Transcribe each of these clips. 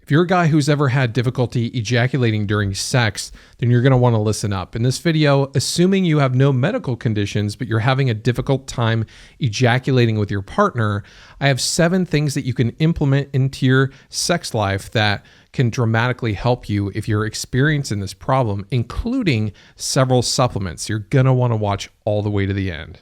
If you're a guy who's ever had difficulty ejaculating during sex, then you're going to want to listen up. In this video, assuming you have no medical conditions, but you're having a difficult time ejaculating with your partner, I have 7 things that you can implement into your sex life that can dramatically help you if you're experiencing this problem, including several supplements. You're going to want to watch all the way to the end.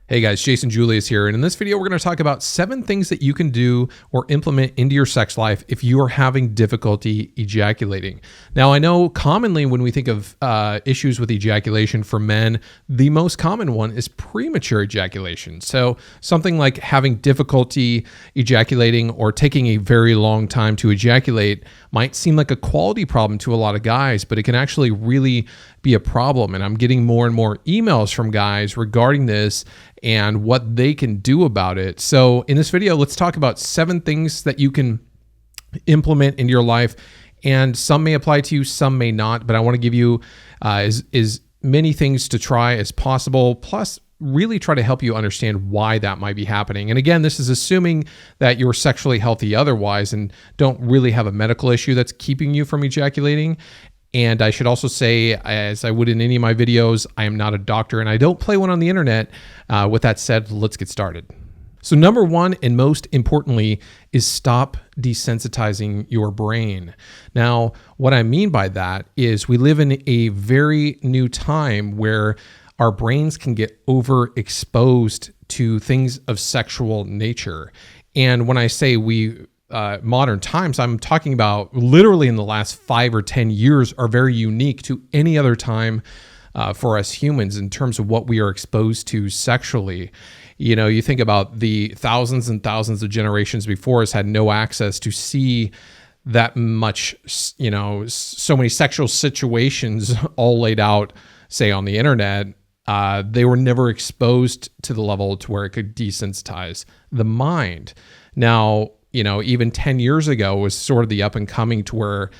Hey guys, Jason Julius here, and in this video we're going to talk about 7 things that you can do or implement into your sex life if you are having difficulty ejaculating. Now, I know commonly when we think of issues with ejaculation for men, the most common one is premature ejaculation. So something like having difficulty ejaculating or taking a very long time to ejaculate might seem like a quality problem to a lot of guys, but it can actually really be a problem. And I'm getting more and more emails from guys regarding this and what they can do about it. So in this video, let's talk about 7 things that you can implement into your life. And some may apply to you, some may not, but I want to give you as many things to try as possible, plus really try to help you understand why that might be happening. And again, this is assuming that you're sexually healthy otherwise and don't really have a medical issue that's keeping you from ejaculating. And I should also say, as I would in any of my videos, I am not a doctor and I don't play one on the internet. With that said, let's get started. So number 1, and most importantly, is stop desensitizing your brain. Now, what I mean by that is we live in a very new time where our brains can get overexposed to things of sexual nature. And when I say modern times, I'm talking about literally in the last 5 or 10 years are very unique to any other time for us humans in terms of what we are exposed to sexually. You know, you think about the thousands and thousands of generations before us had no access to see that much, you know, so many sexual situations all laid out, say, on the internet. They were never exposed to the level to where it could desensitize the mind. Now, you know, even 10 years ago was sort of the up and coming to where,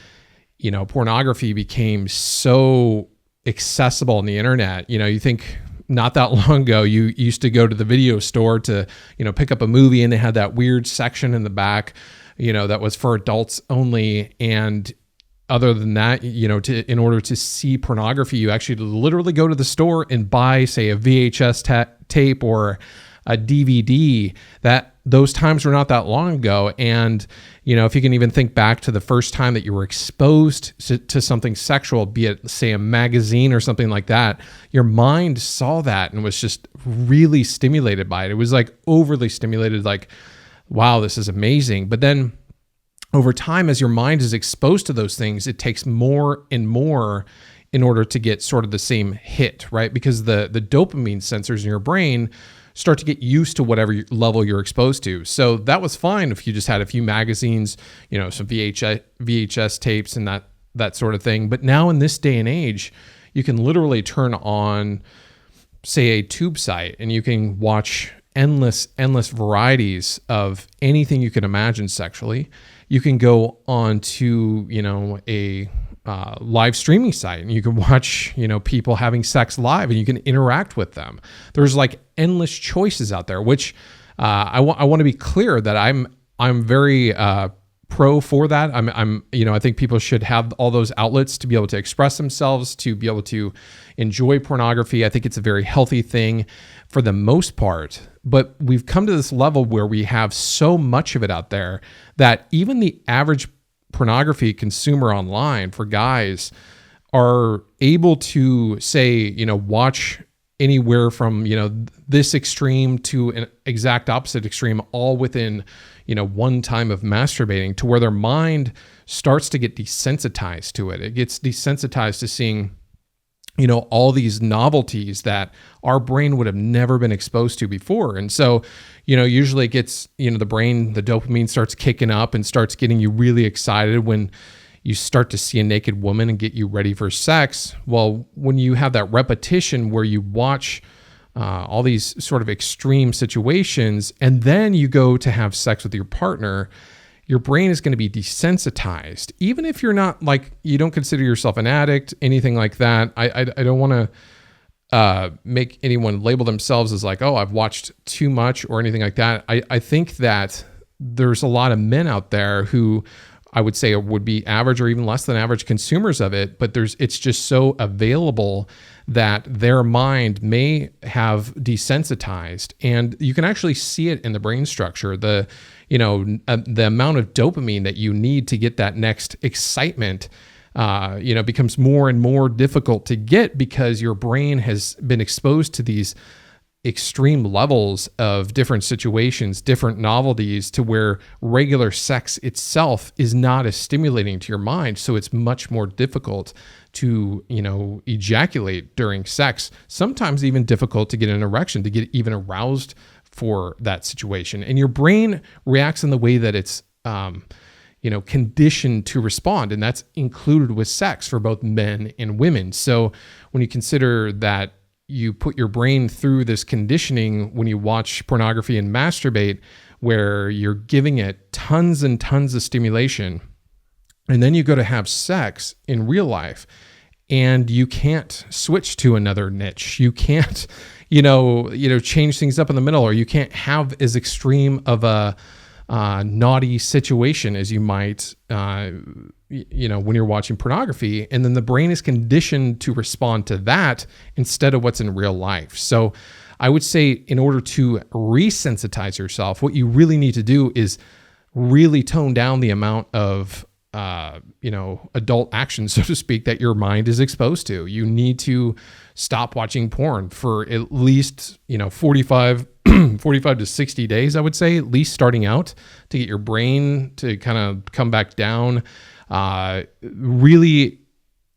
you know, pornography became so accessible on the internet. You know, you think not that long ago, you used to go to the video store to, you know, pick up a movie and they had that weird section in the back, you know, that was for adults only. And other than that, you know, in order to see pornography, you actually literally go to the store and buy, say, a VHS tape or a DVD. Those times were not that long ago. And, you know, if you can even think back to the first time that you were exposed to something sexual, be it, say, a magazine or something like that, your mind saw that and was just really stimulated by it. It was like overly stimulated, like, wow, this is amazing. But then over time, as your mind is exposed to those things, it takes more and more in order to get sort of the same hit, right? Because the dopamine sensors in your brain start to get used to whatever level you're exposed to. So that was fine if you just had a few magazines, you know, some VHS tapes and that sort of thing. But now in this day and age, you can literally turn on, say, a tube site and you can watch endless varieties of anything you can imagine sexually. You can go on to, you know, a live streaming site and you can watch, you know, people having sex live and you can interact with them. There's like endless choices out there, which I want to be clear that I'm very pro for that. I'm you know, I think people should have all those outlets to be able to express themselves, to be able to enjoy pornography. I think it's a very healthy thing for the most part. But we've come to this level where we have so much of it out there that even the average pornography consumer online for guys are able to, say, you know, watch anywhere from, you know, this extreme to an exact opposite extreme, all within, you know, one time of masturbating, to where their mind starts to get desensitized to it. It gets desensitized to seeing, you know, all these novelties that our brain would have never been exposed to before. And so, you know, usually it gets, you know, the dopamine starts kicking up and starts getting you really excited when you start to see a naked woman and get you ready for sex. Well, when you have that repetition where you watch all these sort of extreme situations and then you go to have sex with your partner, your brain is going to be desensitized. Even if you're not, like, you don't consider yourself an addict, anything like that. I don't want to make anyone label themselves as like, oh, I've watched too much or anything like that. I think that there's a lot of men out there who I would say would be average or even less than average consumers of it, but it's just so available that their mind may have desensitized, and you can actually see it in the brain structure. The amount of dopamine that you need to get that next excitement, becomes more and more difficult to get because your brain has been exposed to these extreme levels of different situations, different novelties, to where regular sex itself is not as stimulating to your mind. So it's much more difficult to, ejaculate during sex, sometimes even difficult to get an erection, to get even aroused for that situation. And your brain reacts in the way that it's, conditioned to respond. And that's included with sex for both men and women. So when you consider that you put your brain through this conditioning when you watch pornography and masturbate, where you're giving it tons and tons of stimulation, and then you go to have sex in real life and you can't switch to another niche. You can't, change things up in the middle, or you can't have as extreme of a naughty situation as you might, when you're watching pornography. And then the brain is conditioned to respond to that instead of what's in real life. So I would say, in order to resensitize yourself, what you really need to do is really tone down the amount of, adult action, so to speak, that your mind is exposed to. You need to stop watching porn for at least, 45 to 60 days, I would say, at least starting out, to get your brain to kind of come back down. Really,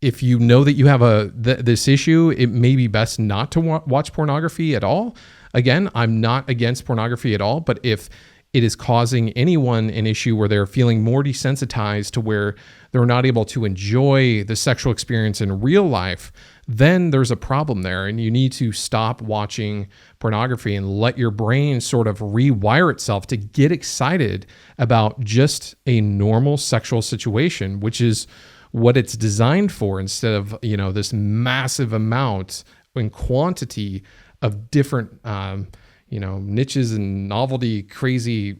if you know that you have this issue, it may be best not to watch pornography at all. Again, I'm not against pornography at all, but if it is causing anyone an issue where they're feeling more desensitized to where they're not able to enjoy the sexual experience in real life, then there's a problem there, and you need to stop watching pornography and let your brain sort of rewire itself to get excited about just a normal sexual situation, which is what it's designed for, instead of, this massive amount and quantity of different, niches and novelty, crazy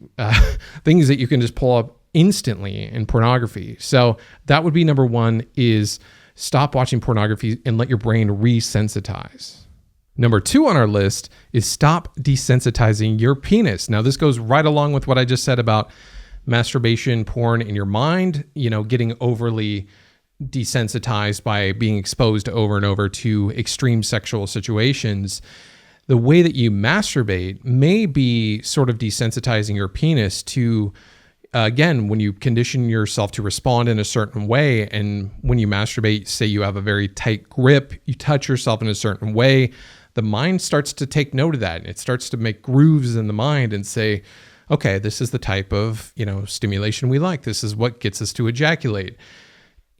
things that you can just pull up instantly in pornography. So that would be number one, is stop watching pornography and let your brain resensitize. Number two on our list is stop desensitizing your penis. Now, this goes right along with what I just said about masturbation, porn in your mind, getting overly desensitized by being exposed over and over to extreme sexual situations. The way that you masturbate may be sort of desensitizing your penis to, again, when you condition yourself to respond in a certain way, and when you masturbate, say you have a very tight grip, you touch yourself in a certain way, the mind starts to take note of that. It starts to make grooves in the mind and say, okay, this is the type of, stimulation we like. This is what gets us to ejaculate.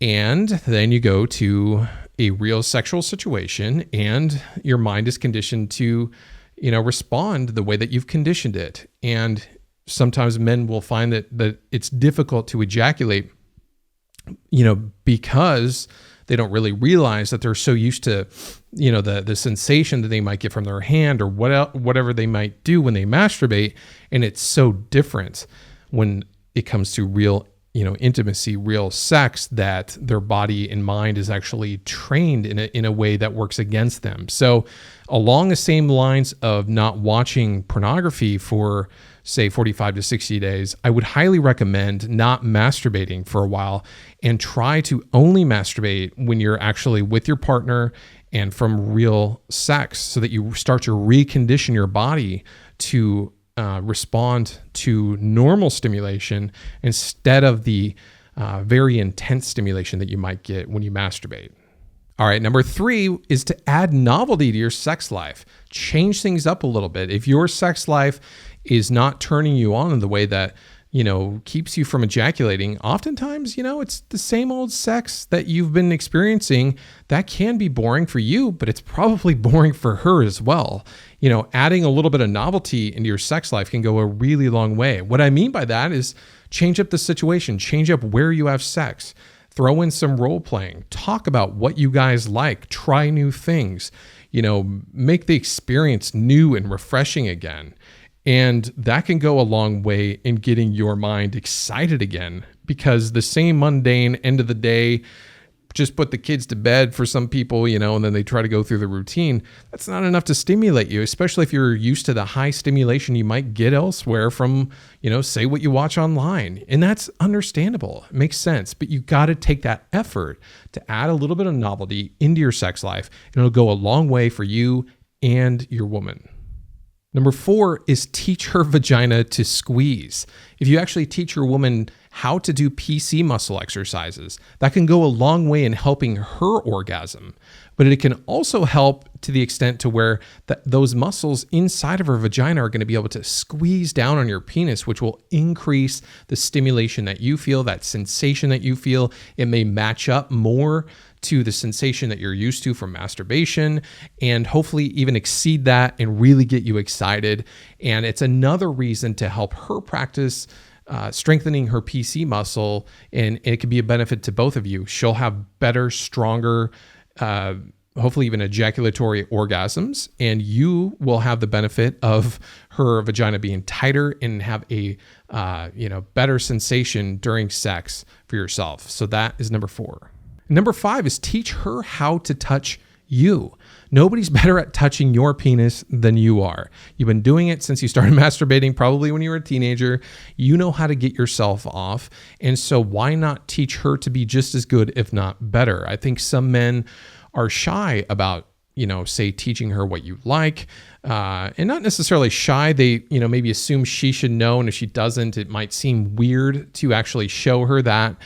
And then you go to a real sexual situation, and your mind is conditioned to, respond the way that you've conditioned it. And sometimes men will find that it's difficult to ejaculate, because they don't really realize that they're so used to, the sensation that they might get from their hand or whatever they might do when they masturbate. And it's so different when it comes to real intimacy, real sex, that their body and mind is actually trained in a way that works against them. So along the same lines of not watching pornography for, say, 45 to 60 days, I would highly recommend not masturbating for a while, and try to only masturbate when you're actually with your partner and from real sex, so that you start to recondition your body to respond to normal stimulation instead of the very intense stimulation that you might get when you masturbate. All right, number three is to add novelty to your sex life. Change things up a little bit. If your sex life is not turning you on in the way that, keeps you from ejaculating, oftentimes, it's the same old sex that you've been experiencing. That can be boring for you, but it's probably boring for her as well. Adding a little bit of novelty into your sex life can go a really long way. What I mean by that is change up the situation, change up where you have sex, throw in some role playing, talk about what you guys like, try new things. make the experience new and refreshing again. And that can go a long way in getting your mind excited again, because the same mundane end of the day, just put the kids to bed for some people, and then they try to go through the routine. That's not enough to stimulate you, especially if you're used to the high stimulation you might get elsewhere from, say what you watch online. And that's understandable. It makes sense. But you got to take that effort to add a little bit of novelty into your sex life, and it'll go a long way for you and your woman. Number 4 is teach her vagina to squeeze. If you actually teach your woman how to do PC muscle exercises, that can go a long way in helping her orgasm. But it can also help to the extent to where those muscles inside of her vagina are going to be able to squeeze down on your penis, which will increase the stimulation that you feel, that sensation that you feel. It may match up more to the sensation that you're used to from masturbation, and hopefully even exceed that and really get you excited. And it's another reason to help her practice strengthening her PC muscle, and it could be a benefit to both of you. She'll have better, stronger, hopefully even ejaculatory orgasms, and you will have the benefit of her vagina being tighter and have a better sensation during sex for yourself. So that is number 4. Number 5 is teach her how to touch you. Nobody's better at touching your penis than you are. You've been doing it since you started masturbating, probably when you were a teenager. You know how to get yourself off. And so why not teach her to be just as good, if not better? I think some men are shy about, say, teaching her what you like, and not necessarily shy. They, maybe assume she should know. And if she doesn't, it might seem weird to actually show her that.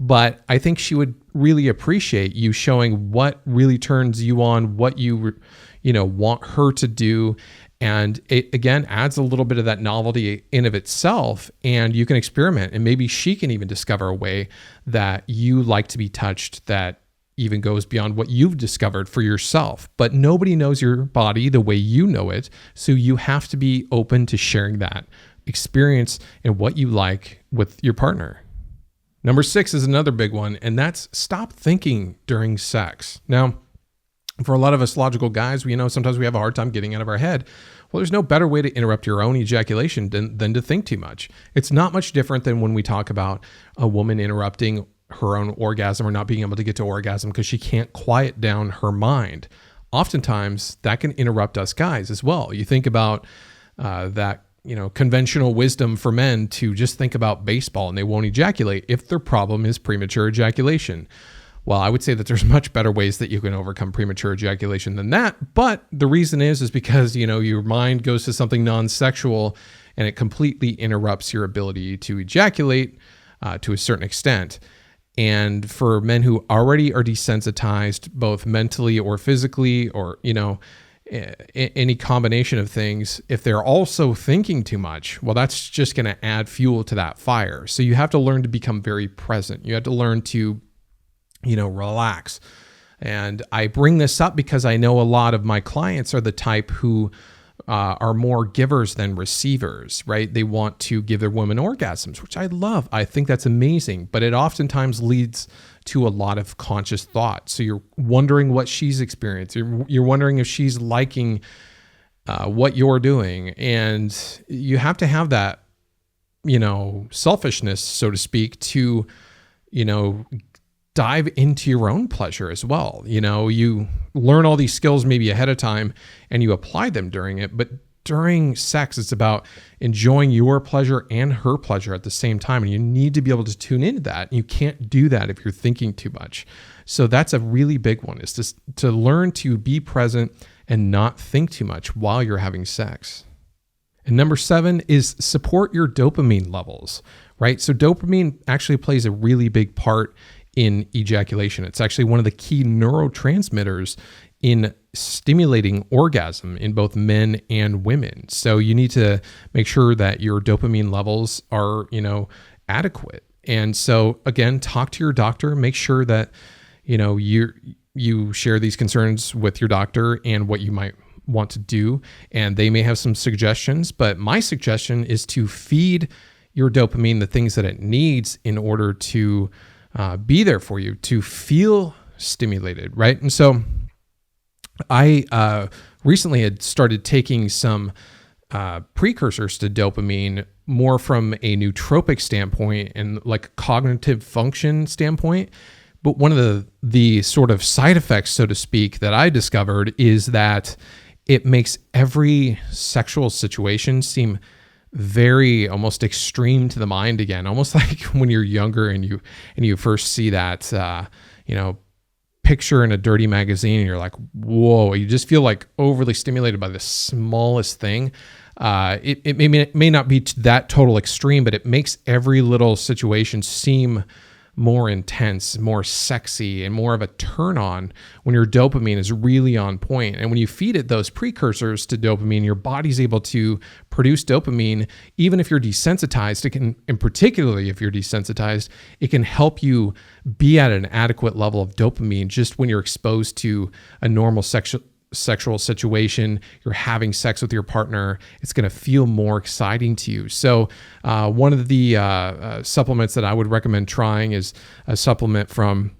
But I think she would really appreciate you showing what really turns you on, what you want her to do. And it, again, adds a little bit of that novelty in of itself, and you can experiment. And maybe she can even discover a way that you like to be touched that even goes beyond what you've discovered for yourself. But nobody knows your body the way you know it. So you have to be open to sharing that experience and what you like with your partner. Number 6 is another big one, and that's stop thinking during sex. Now, for a lot of us logical guys, sometimes we have a hard time getting out of our head. Well, there's no better way to interrupt your own ejaculation than to think too much. It's not much different than when we talk about a woman interrupting her own orgasm or not being able to get to orgasm because she can't quiet down her mind. Oftentimes, that can interrupt us guys as well. You think about that conventional wisdom for men to just think about baseball and they won't ejaculate if their problem is premature ejaculation. Well, I would say that there's much better ways that you can overcome premature ejaculation than that. But the reason is because, your mind goes to something non-sexual and it completely interrupts your ability to ejaculate to a certain extent. And for men who already are desensitized, both mentally or physically, or, any combination of things, if they're also thinking too much, well, that's just going to add fuel to that fire. So you have to learn to become very present. You have to learn to, relax. And I bring this up because I know a lot of my clients are the type who are more givers than receivers, right? They want to give their women orgasms, which I love. I think that's amazing, but it oftentimes leads to a lot of conscious thought. So you're wondering what she's experiencing. You're wondering if she's liking what you're doing. And you have to have that, selfishness, so to speak, to, dive into your own pleasure as well. You learn all these skills maybe ahead of time and you apply them during it. But during sex, it's about enjoying your pleasure and her pleasure at the same time. And you need to be able to tune into that. You can't do that if you're thinking too much. So that's a really big one, is to learn to be present and not think too much while you're having sex. And number 7 is support your dopamine levels, right? So dopamine actually plays a really big part in ejaculation. It's actually one of the key neurotransmitters in stimulating orgasm in both men and women. So you need to make sure that your dopamine levels are, adequate. And so again, talk to your doctor, make sure that, you share these concerns with your doctor and what you might want to do. And they may have some suggestions, but my suggestion is to feed your dopamine the things that it needs in order to be there for you, to feel stimulated, right? And so I recently had started taking some precursors to dopamine more from a nootropic standpoint and like a cognitive function standpoint. But one of the sort of side effects, so to speak, that I discovered is that it makes every sexual situation seem very almost extreme to the mind again, almost like when you're younger and you first see that picture in a dirty magazine and you're like, whoa, you just feel like overly stimulated by the smallest thing. It may not be to that total extreme, but it makes every little situation seem more intense, more sexy, and more of a turn on when your dopamine is really on point. And when you feed it those precursors to dopamine, your body's able to produce dopamine. Even if you're desensitized, it can, and particularly if you're desensitized, it can help you be at an adequate level of dopamine just when you're exposed to a normal sexual situation, you're having sex with your partner, it's going to feel more exciting to you. So one of the supplements that I would recommend trying is a supplement from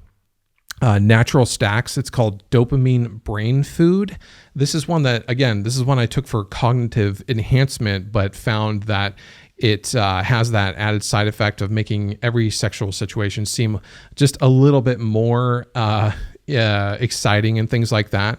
Natural Stacks. It's called Dopamine Brain Food. This is one I took for cognitive enhancement, but found that it has that added side effect of making every sexual situation seem just a little bit more exciting and things like that.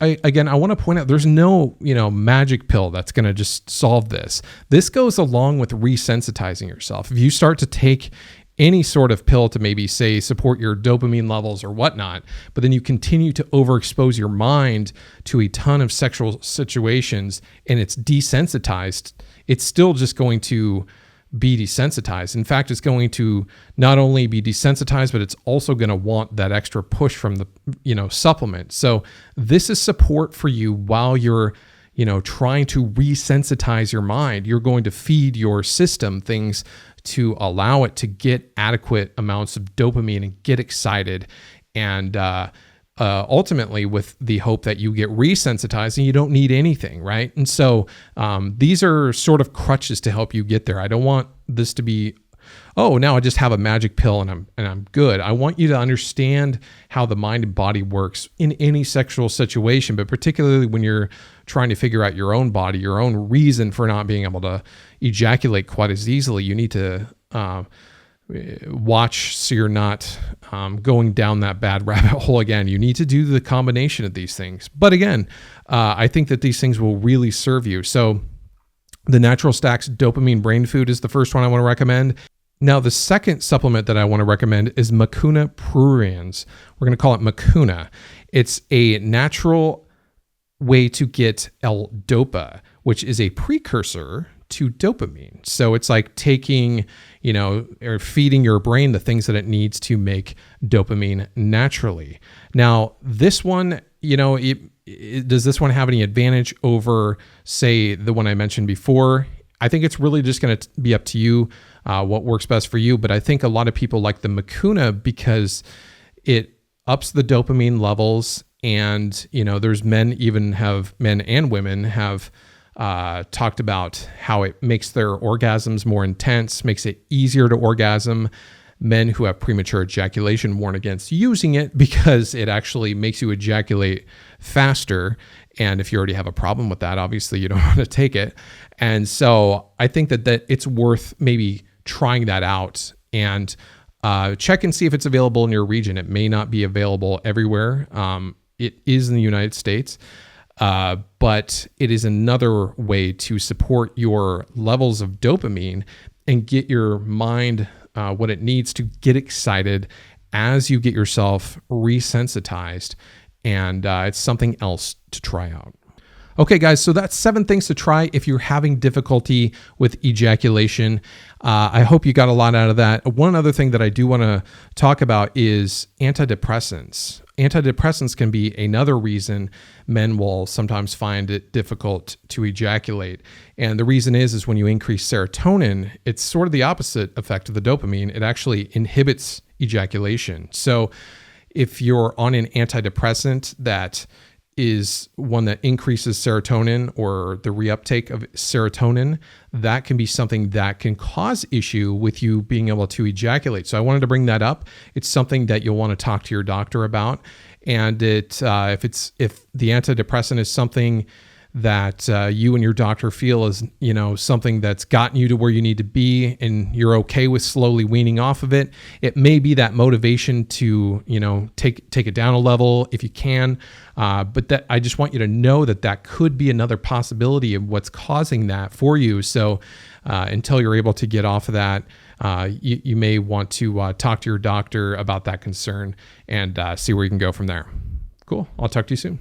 I want to point out there's no magic pill that's going to just solve this. This goes along with resensitizing yourself. If you start to take any sort of pill to maybe say support your dopamine levels or whatnot, but then you continue to overexpose your mind to a ton of sexual situations and it's desensitized, it's still just going to be desensitized. In fact, it's going to not only be desensitized, but it's also going to want that extra push from the supplement. So this is support for you while you're trying to resensitize your mind. You're going to feed your system things to allow it to get adequate amounts of dopamine and get excited, and ultimately with the hope that you get resensitized and you don't need anything, right? And so these are sort of crutches to help you get there. I don't want this to be, oh, now I just have a magic pill and I'm good. I want you to understand how the mind and body works in any sexual situation, but particularly when you're trying to figure out your own body, your own reason for not being able to ejaculate quite as easily. You need to watch so you're not going down that bad rabbit hole again. You need to do the combination of these things. But again, I think that these things will really serve you. So the Natural Stacks Dopamine Brain Food is the first one I want to recommend. Now, the second supplement that I want to recommend is Mucuna pruriens. We're going to call it Mucuna. It's a natural way to get L-Dopa, which is a precursor to dopamine. So it's like taking, or feeding your brain the things that it needs to make dopamine naturally. Now, this one, does this one have any advantage over, say, the one I mentioned before? I think it's really just going to be up to you, what works best for you. But I think a lot of people like the Mucuna because it ups the dopamine levels. And, there's men and women have talked about how it makes their orgasms more intense, makes it easier to orgasm. Men who have premature ejaculation warn against using it because it actually makes you ejaculate faster. And if you already have a problem with that, obviously you don't want to take it. And so I think that it's worth maybe trying that out and check and see if it's available in your region. It may not be available everywhere. It is in the United States. But it is another way to support your levels of dopamine and get your mind what it needs to get excited as you get yourself resensitized. And it's something else to try out. Okay, guys, so that's 7 things to try if you're having difficulty with ejaculation. I hope you got a lot out of that. One other thing that I do want to talk about is antidepressants. Antidepressants can be another reason men will sometimes find it difficult to ejaculate. And the reason is when you increase serotonin, it's sort of the opposite effect of the dopamine. It actually inhibits ejaculation. So if you're on an antidepressant that is one that increases serotonin or the reuptake of serotonin, that can be something that can cause issue with you being able to ejaculate. So I wanted to bring that up. It's something that you'll want to talk to your doctor about. And if the antidepressant is something that you and your doctor feel is, something that's gotten you to where you need to be and you're okay with slowly weaning off of it, it may be that motivation to, take it down a level if you can. But that I just want you to know that could be another possibility of what's causing that for you. So until you're able to get off of that, you may want to talk to your doctor about that concern and see where you can go from there. Cool. I'll talk to you soon.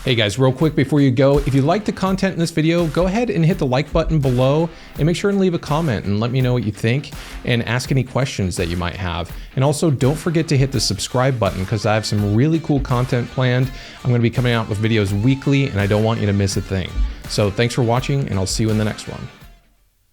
Hey guys, real quick before you go, if you like the content in this video, go ahead and hit the like button below and make sure and leave a comment and let me know what you think and ask any questions that you might have. And also don't forget to hit the subscribe button because I have some really cool content planned. I'm going to be coming out with videos weekly and I don't want you to miss a thing. So thanks for watching and I'll see you in the next one.